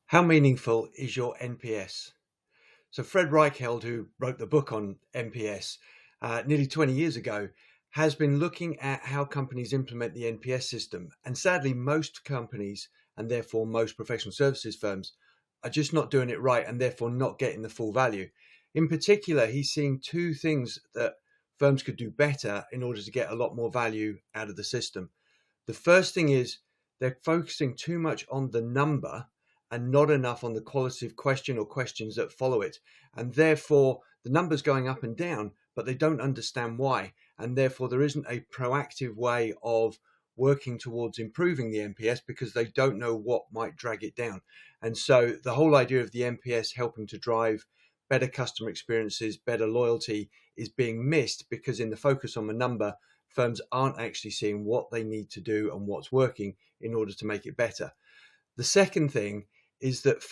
How meaningful is your NPS? So Fred Reichheld, who wrote the book on NPS nearly 20 years ago, has been looking at how companies implement the NPS system. And sadly, most companies, and therefore most professional services firms, are just not doing it right and therefore not getting the full value. In particular, he's seeing two things that firms could do better in order to get a lot more value out of the system. The first thing is they're focusing too much on the number and not enough on the qualitative question or questions that follow it. And therefore, the number's going up and down, but they don't understand why. And therefore, there isn't a proactive way of working towards improving the NPS because they don't know what might drag it down. And so the whole idea of the NPS helping to drive better customer experiences, better loyalty is being missed because in the focus on the number, firms aren't actually seeing what they need to do and what's working in order to make it better. The second thing is that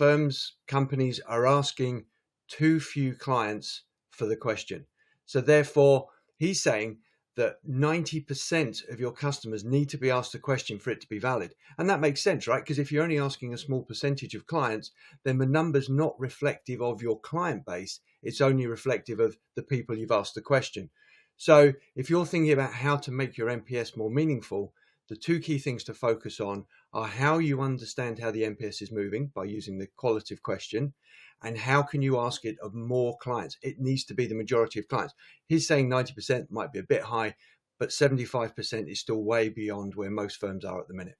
companies are asking too few clients for the question. So therefore, he's saying that 90% of your customers need to be asked a question for it to be valid. And that makes sense, right? Because if you're only asking a small percentage of clients, then the number's not reflective of your client base. It's only reflective of the people you've asked the question. So if you're thinking about how to make your NPS more meaningful, the two key things to focus on are how you understand how the NPS is moving by using the qualitative question, and how can you ask it of more clients. It needs to be the majority of clients. He's saying 90% might be a bit high, but 75% is still way beyond where most firms are at the minute.